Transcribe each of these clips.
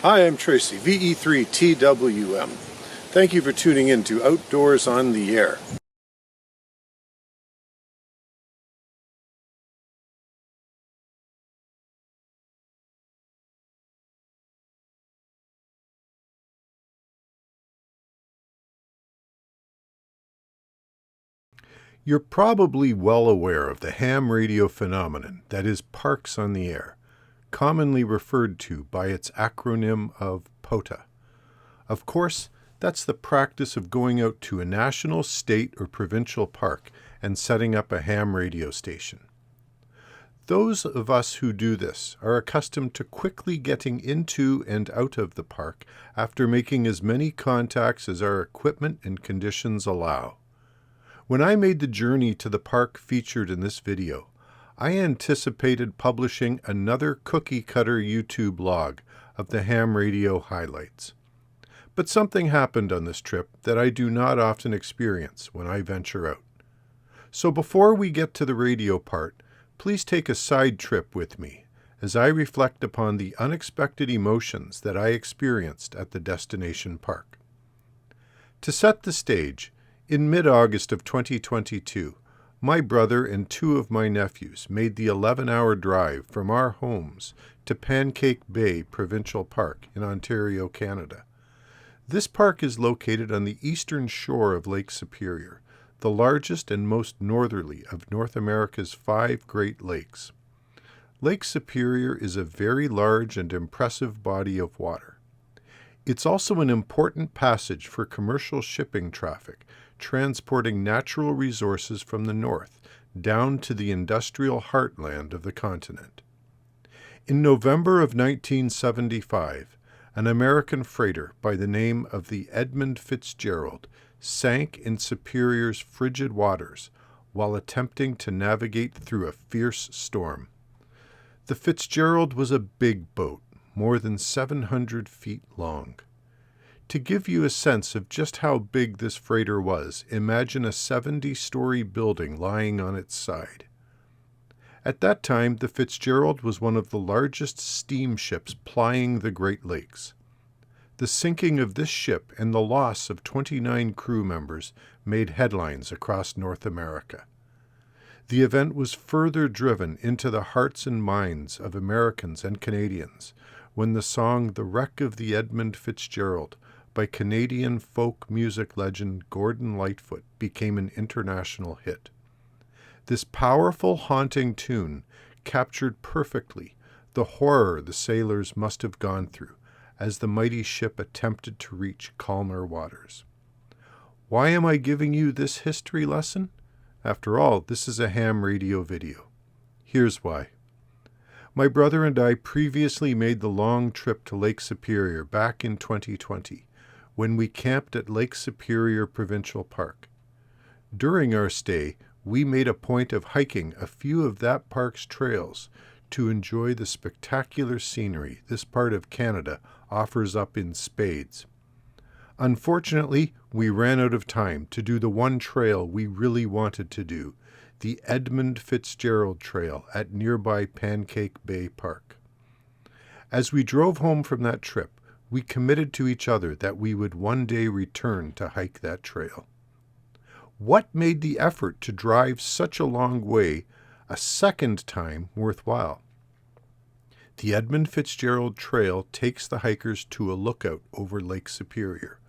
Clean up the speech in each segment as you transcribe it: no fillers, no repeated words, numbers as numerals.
Hi, I'm Tracy, VE3TWM. Thank you for tuning in to Outdoors on the Air. You're probably well aware of the ham radio phenomenon that is Parks on the Air, commonly referred to by its acronym of POTA. Of course, that's the practice of going out to a national, state, or provincial park and setting up a ham radio station. Those of us who do this are accustomed to quickly getting into and out of the park after making as many contacts as our equipment and conditions allow. When I made the journey to the park featured in this video, I anticipated publishing another cookie-cutter YouTube log of the ham radio highlights. But something happened on this trip that I do not often experience when I venture out. So before we get to the radio part, please take a side trip with me as I reflect upon the unexpected emotions that I experienced at the destination park. To set the stage, in mid-August of 2022, my brother and two of my nephews made the 11-hour drive from our homes to Pancake Bay Provincial Park in Ontario, Canada. This park is located on the eastern shore of Lake Superior, the largest and most northerly of North America's 5 Great Lakes. Lake Superior is a very large and impressive body of water. It's also an important passage for commercial shipping traffic, transporting natural resources from the north down to the industrial heartland of the continent. In November of 1975, an American freighter by the name of the Edmund Fitzgerald sank in Superior's frigid waters while attempting to navigate through a fierce storm. The Fitzgerald was a big boat, more than 700 feet long. To give you a sense of just how big this freighter was, imagine a 70-story building lying on its side. At that time, the Fitzgerald was one of the largest steamships plying the Great Lakes. The sinking of this ship and the loss of 29 crew members made headlines across North America. The event was further driven into the hearts and minds of Americans and Canadians when the song "The Wreck of the Edmund Fitzgerald" by Canadian folk music legend Gordon Lightfoot became an international hit. This powerful, haunting tune captured perfectly the horror the sailors must have gone through as the mighty ship attempted to reach calmer waters. Why am I giving you this history lesson? After all, this is a ham radio video. Here's why. My brother and I previously made the long trip to Lake Superior back in 2020, when we camped at Lake Superior Provincial Park. During our stay, we made a point of hiking a few of that park's trails to enjoy the spectacular scenery this part of Canada offers up in spades. Unfortunately, we ran out of time to do the one trail we really wanted to do, the Edmund Fitzgerald Trail at nearby Pancake Bay Park. As we drove home from that trip, we committed to each other that we would one day return to hike that trail. What made the effort to drive such a long way a second time worthwhile? The Edmund Fitzgerald Trail takes the hikers to a lookout over Lake Superior.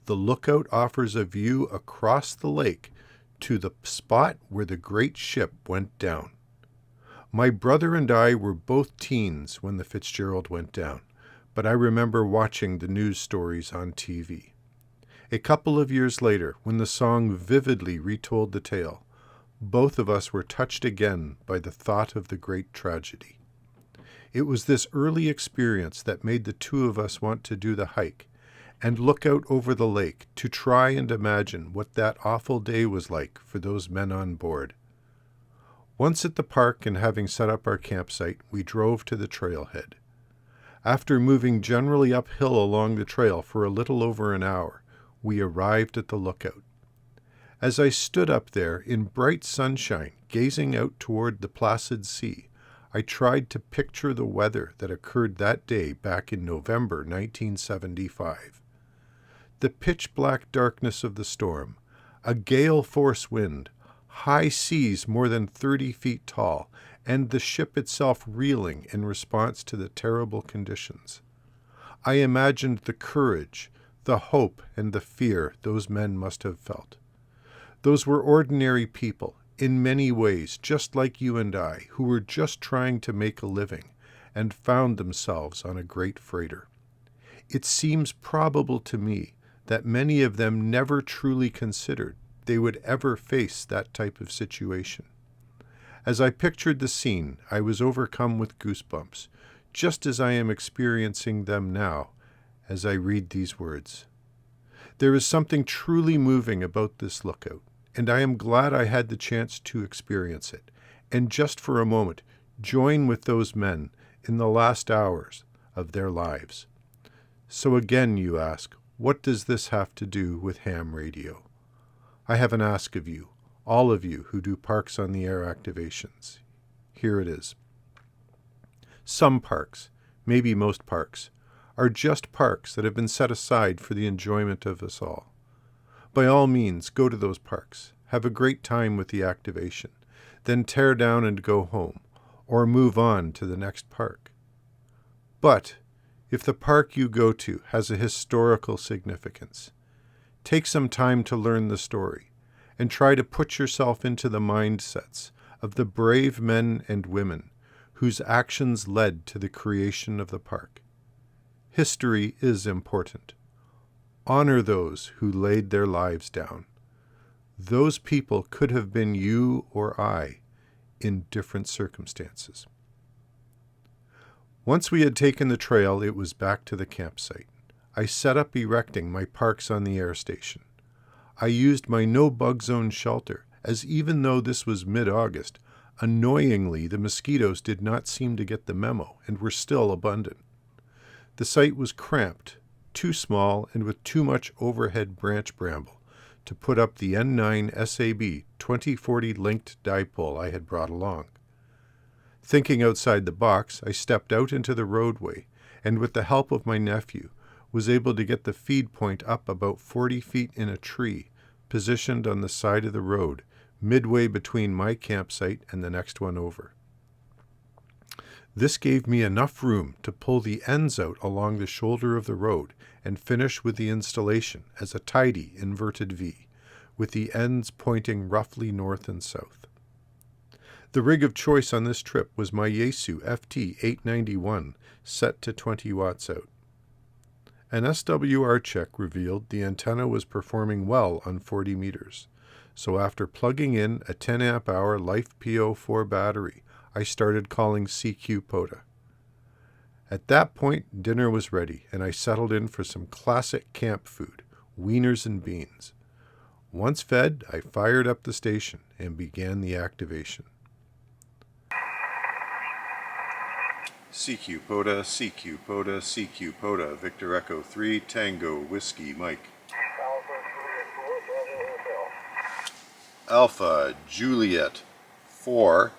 The lookout offers a view across the lake to the spot where the great ship went down. My brother and I were both teens when the Fitzgerald went down, but I remember watching the news stories on TV. A couple of years later, when the song vividly retold the tale, both of us were touched again by the thought of the great tragedy. It was this early experience that made the two of us want to do the hike and look out over the lake to try and imagine what that awful day was like for those men on board. Once at the park and having set up our campsite, we drove to the trailhead. After moving generally uphill along the trail for a little over an hour, we arrived at the lookout. As I stood up there in bright sunshine, gazing out toward the placid sea, I tried to picture the weather that occurred that day back in November 1975. The pitch-black darkness of the storm, a gale-force wind, high seas more than 30 feet tall, and the ship itself reeling in response to the terrible conditions. I imagined the courage, the hope, and the fear those men must have felt. Those were ordinary people, in many ways just like you and I, who were just trying to make a living and found themselves on a great freighter. It seems probable to me that many of them never truly considered they would ever face that type of situation. As I pictured the scene, I was overcome with goosebumps, just as I am experiencing them now as I read these words. There is something truly moving about this lookout, and I am glad I had the chance to experience it, and just for a moment, join with those men in the last hours of their lives. So again, you ask, what does this have to do with ham radio? I have an ask of you, all of you who do Parks on the Air activations. Here it is. Some parks, maybe most parks, are just parks that have been set aside for the enjoyment of us all. By all means, go to those parks, have a great time with the activation, then tear down and go home, or move on to the next park. But if the park you go to has a historical significance, take some time to learn the story and try to put yourself into the mindsets of the brave men and women whose actions led to the creation of the park. History is important. Honor those who laid their lives down. Those people could have been you or I in different circumstances. Once we had taken the trail, it was back to the campsite. I set up erecting my Parks on the Air station. I used my no-bug zone shelter, as even though this was mid-August, annoyingly the mosquitoes did not seem to get the memo and were still abundant. The site was cramped, too small, and with too much overhead branch bramble to put up the N9 SAB 2040 linked dipole I had brought along. Thinking outside the box, I stepped out into the roadway and with the help of my nephew was able to get the feed point up about 40 feet in a tree positioned on the side of the road midway between my campsite and the next one over. This gave me enough room to pull the ends out along the shoulder of the road and finish with the installation as a tidy inverted V, with the ends pointing roughly north and south. The rig of choice on this trip was my Yaesu FT891 set to 20 watts out. An SWR check revealed the antenna was performing well on 40 meters, so after plugging in a 10 amp hour Life PO4 battery, I started calling CQ POTA. At that point, dinner was ready, and I settled in for some classic camp food, wieners and beans. Once fed, I fired up the station and began the activation. CQ POTA, CQ POTA, CQ POTA, Victor Echo 3, Tango Whiskey Mike. Alpha Juliet 4,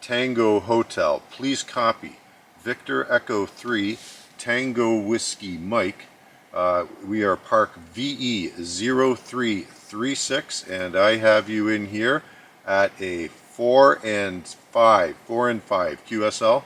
Tango Hotel. Please copy. Victor Echo 3, Tango Whiskey Mike. We are Park VE0336, and I have you in here at a 4 and 5 QSL.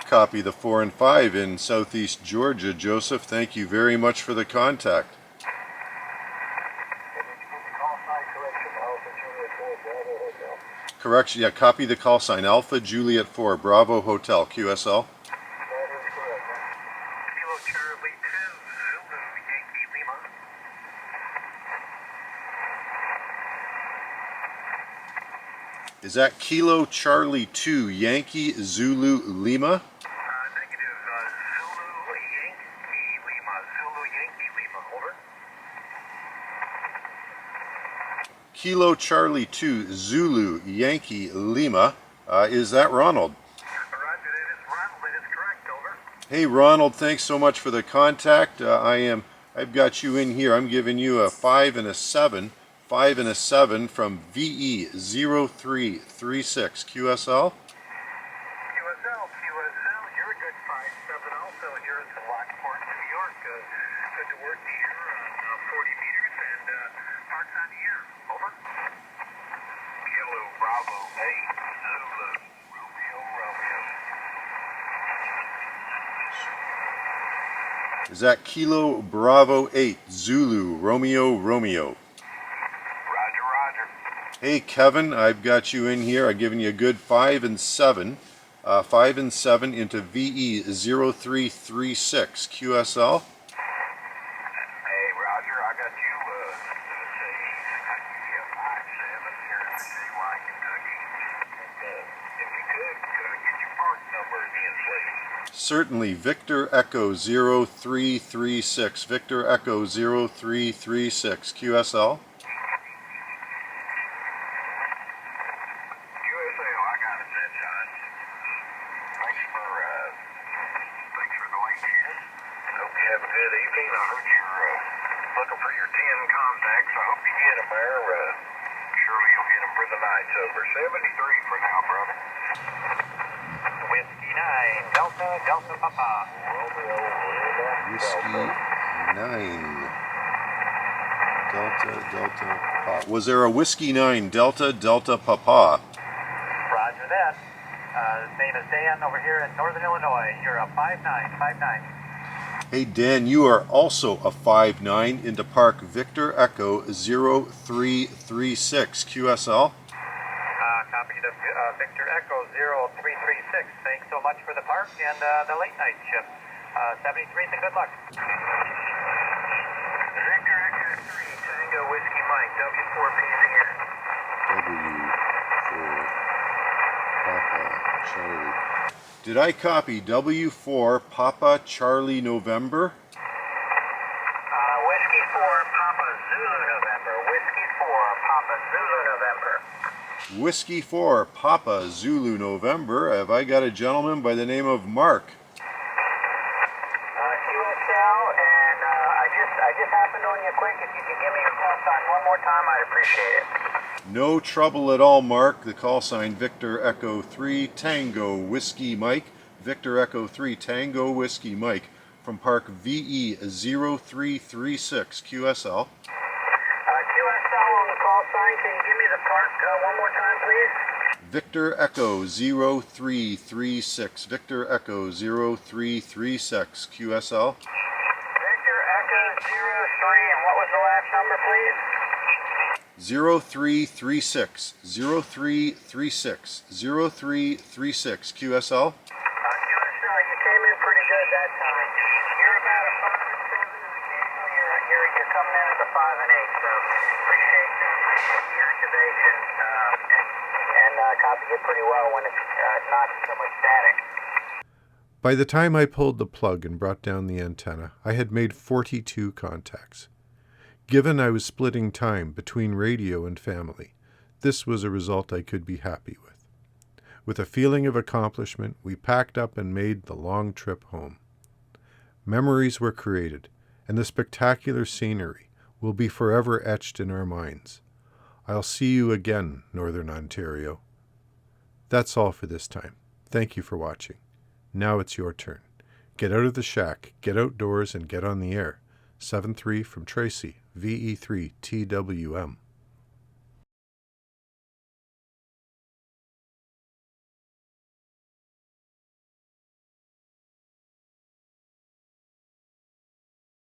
Copy the 4 and 5 in southeast Georgia. Joseph, thank you very much for the contact. Correction, yeah, copy the call sign. Alpha Juliet 4, Bravo Hotel, QSL. Is that Kilo Charlie 2, Yankee Zulu Lima? Negative. Zulu Yankee Lima. Over. Kilo Charlie 2, Zulu Yankee Lima. Is that Ronald? Roger, that is Ronald. Hey Ronald, thanks so much for the contact. I've got you in here. I'm giving you a 5 and a 7, 5 and a 7 from VE0336 QSL. QSL, you're a good 5-7 also here in Lockport, New York. Good to work here on 40 meters and parks on the air. Over. Kilo Bravo 8 Zulu Romeo Romeo. Is that Kilo Bravo 8 Zulu Romeo Romeo? Roger, roger. Hey Kevin, I've got you in here. I've given you a good 5 and 7. 5 and 7 into VE0336 QSL. Hey, Roger, I got you, let's see, I give you a 5-7 here in J.Y., Kentucky. If you could I get your part number again, please? Certainly, Victor Echo 0336. Victor Echo 0336 QSL. QSL, I got it, that's John. Thanks for the late here. Hope you have a good evening. I heard you're looking for your 10 contacts. I hope you get them there. Surely you'll get them for the night's over. 73 for now, brother. Whiskey 9, Delta, Delta Papa. Whiskey 9. Delta, Delta, Papa. Was there a Whiskey 9 Delta, Delta, Papa? Roger that. His name is Dan over here in Northern Illinois. You're a 5-9, 5-9. Hey Dan, you are also a 5-9 into Park Victor Echo 0336 QSL. Copy to Victor Echo 0336. Thanks so much for the park and the late night shift. 73 and good luck. Victor Echo 3, Tango Whiskey Mike, W4PZ in. W4 Papa Charlie. Did I copy W4 Papa Charlie November? Whiskey 4 Papa Zulu November. Whiskey 4 Papa Zulu November. Whiskey 4 Papa Zulu November. Have I got a gentleman by the name of Mark? QSL, and I just happened on you quick. If you could give me your call sign one more time, I'd appreciate it. No trouble at all, Mark. The call sign Victor Echo 3 Tango Whiskey Mike. Victor Echo 3 Tango Whiskey Mike from Park VE 0336 QSL. QSL on the call sign. Can you give me the park one more time, please? Victor Echo 0336. Victor Echo 0336 QSL. Victor Echo 03, and what was the last number, please? 0336. 0336. 0336 QSL. QSL, you came in pretty good that time. You're about a 5 and 7, and occasionally you're coming in at the 5 and 8. So appreciate the activation and copy it pretty well when it's not so much static. By the time I pulled the plug and brought down the antenna, I had made 42 contacts. Given I was splitting time between radio and family, this was a result I could be happy with. With a feeling of accomplishment, we packed up and made the long trip home. Memories were created, and the spectacular scenery will be forever etched in our minds. I'll see you again, Northern Ontario. That's all for this time. Thank you for watching. Now it's your turn. Get out of the shack, get outdoors, and get on the air. 7-3 from Tracy, VE3 TWM.